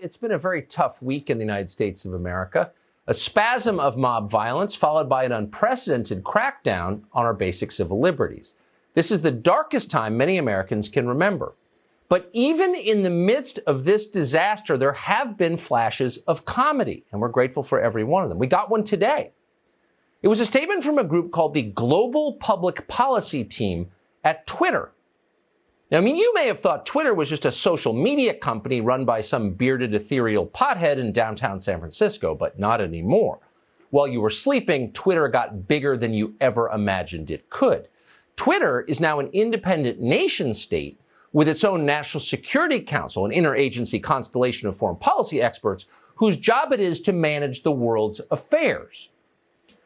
it's been a very tough week in the United States of America. A spasm of mob violence followed by an unprecedented crackdown on our basic civil liberties. This is the darkest time many Americans can remember. But even in the midst of this disaster, there have been flashes of comedy, and we're grateful for every one of them. We got one today. It was a statement from a group called the Global Public Policy Team at Twitter. Now, you may have thought Twitter was just a social media company run by some bearded ethereal pothead in downtown San Francisco, but not anymore. While you were sleeping, Twitter got bigger than you ever imagined it could. Twitter is now an independent nation state with its own National Security Council, an interagency constellation of foreign policy experts whose job it is to manage the world's affairs.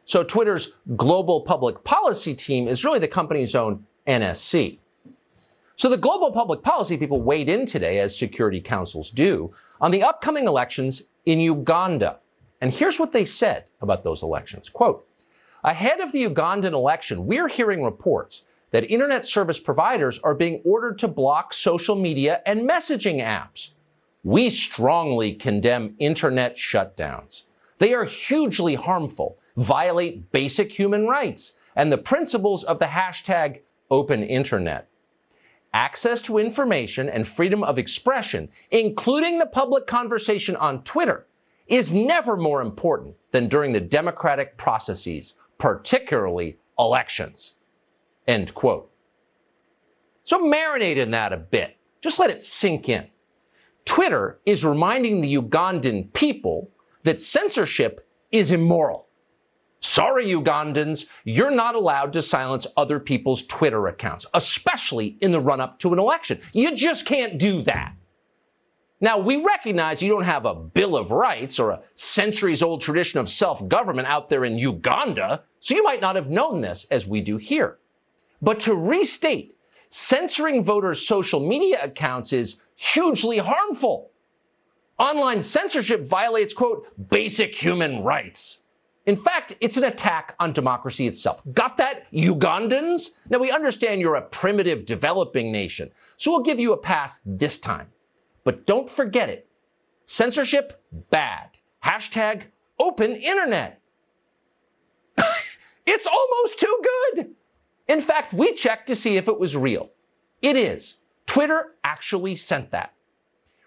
So Twitter's Global Public Policy Team is really the company's own NSC. So the global public policy people weighed in today, as security councils do, on the upcoming elections in Uganda. And here's what they said about those elections. Quote, ahead of the Ugandan election, we're hearing reports that internet service providers are being ordered to block social media and messaging apps. We strongly condemn internet shutdowns. They are hugely harmful, violate basic human rights and the principles of the hashtag open internet. Access to information and freedom of expression, including the public conversation on Twitter, is never more important than during the democratic processes, particularly elections. End quote. So marinate in that a bit. Just let it sink in. Twitter is reminding the Ugandan people that censorship is immoral. Sorry, Ugandans, you're not allowed to silence other people's Twitter accounts, especially in the run-up to an election. You just can't do that. Now, we recognize you don't have a Bill of Rights or a centuries-old tradition of self-government out there in Uganda, so you might not have known this as we do here. But to restate, censoring voters' social media accounts is hugely harmful. Online censorship violates, quote, basic human rights. In fact, it's an attack on democracy itself. Got that, Ugandans? Now, we understand you're a primitive developing nation, so we'll give you a pass this time. But don't forget it. Censorship, bad. Hashtag open internet. It's almost too good. In fact, we checked to see if it was real. It is. Twitter actually sent that,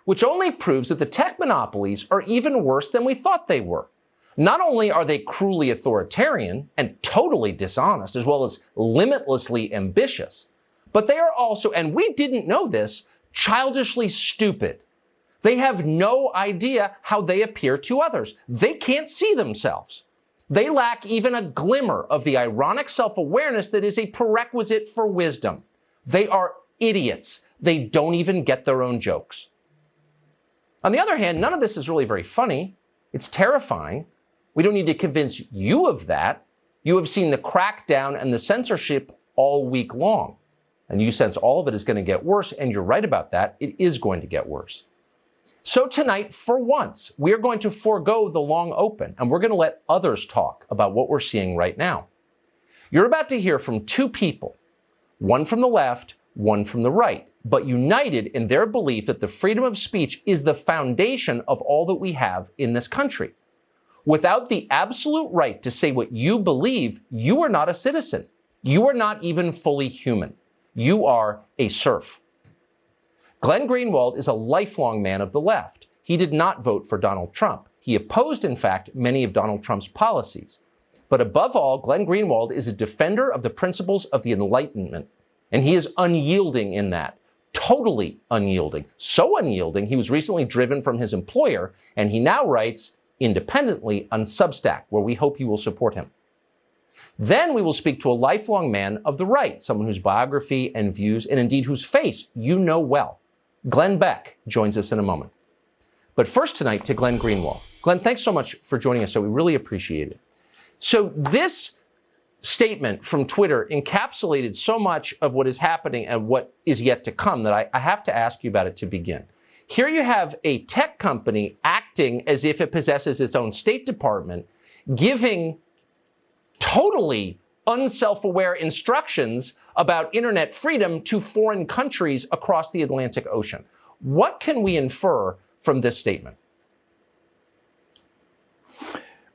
which only proves that the tech monopolies are even worse than we thought they were. Not only are they cruelly authoritarian and totally dishonest, as well as limitlessly ambitious, but they are also, and we didn't know this, childishly stupid. They have no idea how they appear to others. They can't see themselves. They lack even a glimmer of the ironic self-awareness that is a prerequisite for wisdom. They are idiots. They don't even get their own jokes. On the other hand, none of this is really very funny. It's terrifying. We don't need to convince you of that. You have seen the crackdown and the censorship all week long. And you sense all of it is going to get worse, and you're right about that. It is going to get worse. So tonight, for once, we are going to forego the long open, and we're going to let others talk about what we're seeing right now. You're about to hear from two people, one from the left, one from the right, but united in their belief that the freedom of speech is the foundation of all that we have in this country. Without the absolute right to say what you believe, you are not a citizen. You are not even fully human. You are a serf. Glenn Greenwald is a lifelong man of the left. He did not vote for Donald Trump. He opposed, in fact, many of Donald Trump's policies. But above all, Glenn Greenwald is a defender of the principles of the Enlightenment. And he is unyielding in that. Totally unyielding. So unyielding, he was recently driven from his employer, and he now writes independently on Substack, where we hope you will support him. Then we will speak to a lifelong man of the right, someone whose biography and views, and indeed whose face you know well. Glenn Beck joins us in a moment. But first tonight to Glenn Greenwald. Glenn, thanks so much for joining us. So we really appreciate it. So this statement from Twitter encapsulated so much of what is happening and what is yet to come that I have to ask you about it to begin. Here you have a tech company acting as if it possesses its own State Department, giving totally unself-aware instructions about internet freedom to foreign countries across the Atlantic Ocean. What can we infer from this statement?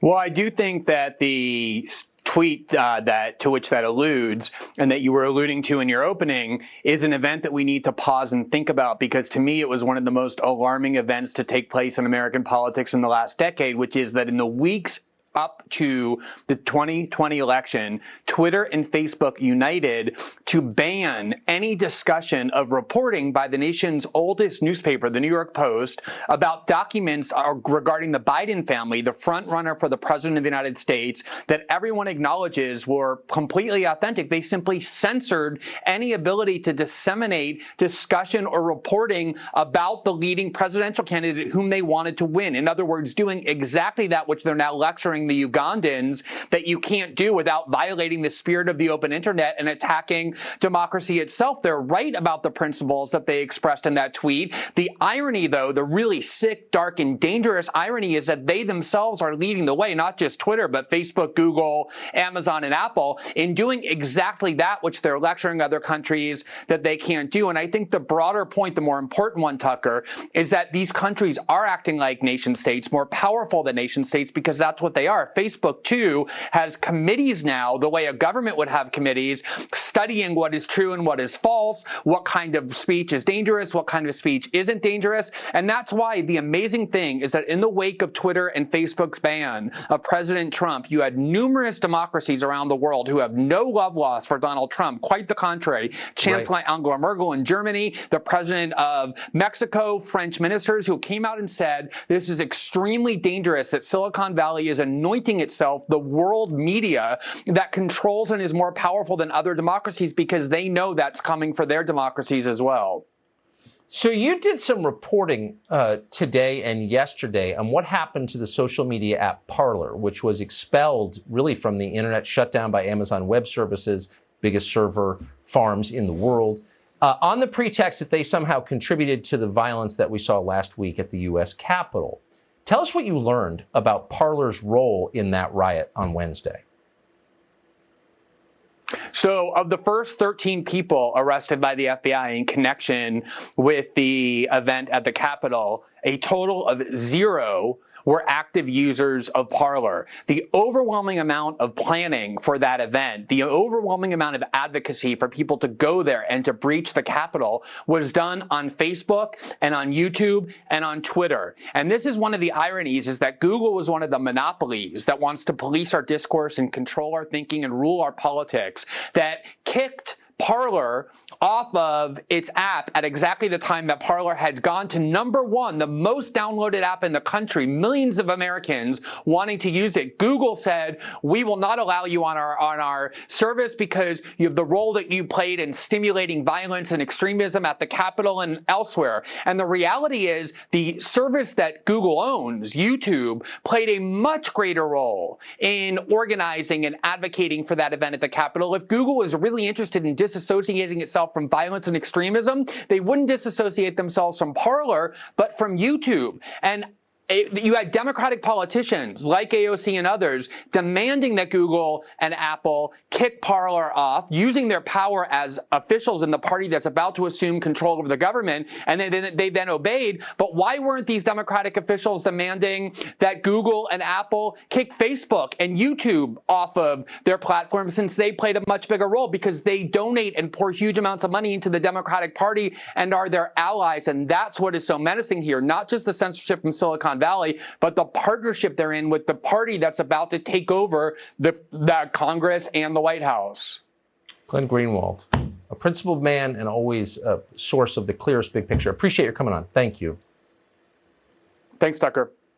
Well, I do think that the tweet to which that alludes and that you were alluding to in your opening is an event that we need to pause and think about, because to me it was one of the most alarming events to take place in American politics in the last decade, which is that in the weeks up to the 2020 election, Twitter and Facebook united to ban any discussion of reporting by the nation's oldest newspaper, the New York Post, about documents regarding the Biden family, the front runner for the president of the United States, that everyone acknowledges were completely authentic. They simply censored any ability to disseminate discussion or reporting about the leading presidential candidate whom they wanted to win. In other words, doing exactly that which they're now lecturing the Ugandans that you can't do without violating the spirit of the open internet and attacking democracy itself. They're right about the principles that they expressed in that tweet. The irony, though, the really sick, dark, and dangerous irony is that they themselves are leading the way, not just Twitter, but Facebook, Google, Amazon, and Apple, in doing exactly that which they're lecturing other countries that they can't do. And I think the broader point, the more important one, Tucker, is that these countries are acting like nation states, more powerful than nation states, because that's what they are. Facebook, too, has committees now, the way a government would have committees, studying what is true and what is false, what kind of speech is dangerous, what kind of speech isn't dangerous. And that's why the amazing thing is that in the wake of Twitter and Facebook's ban of President Trump, you had numerous democracies around the world who have no love lost for Donald Trump. Quite the contrary. Chancellor Angela Merkel in Germany, the president of Mexico, French ministers who came out and said this is extremely dangerous, that Silicon Valley is anointing itself the world media that controls and is more powerful than other democracies, because they know that's coming for their democracies as well. So you did some reporting today and yesterday on what happened to the social media app Parler, which was expelled really from the internet, shut down by Amazon Web Services, biggest server farms in the world, on the pretext that they somehow contributed to the violence that we saw last week at the U.S. Capitol. Tell us what you learned about Parler's role in that riot on Wednesday. So of the first 13 people arrested by the FBI in connection with the event at the Capitol, a total of 0 were active users of Parler. The overwhelming amount of planning for that event, the overwhelming amount of advocacy for people to go there and to breach the Capitol was done on Facebook and on YouTube and on Twitter. And this is one of the ironies, is that Google was one of the monopolies that wants to police our discourse and control our thinking and rule our politics, that kicked Parler off of its app at exactly the time that Parler had gone to #1, the most downloaded app in the country, millions of Americans wanting to use it. Google said, we will not allow you on our service because you have the role that you played in stimulating violence and extremism at the Capitol and elsewhere. And the reality is the service that Google owns, YouTube, played a much greater role in organizing and advocating for that event at the Capitol. If Google was really interested in disassociating itself from violence and extremism, they wouldn't disassociate themselves from Parler, but from YouTube. And you had Democratic politicians like AOC and others demanding that Google and Apple kick Parler off, using their power as officials in the party that's about to assume control over the government, and they then obeyed. But why weren't these Democratic officials demanding that Google and Apple kick Facebook and YouTube off of their platform, since they played a much bigger role? Because they donate and pour huge amounts of money into the Democratic Party and are their allies. And that's what is so menacing here, not just the censorship from Silicon Valley, but the partnership they're in with the party that's about to take over the Congress and the White House. Glenn Greenwald, a principled man and always a source of the clearest big picture. Appreciate your coming on. Thank you. Thanks, Tucker.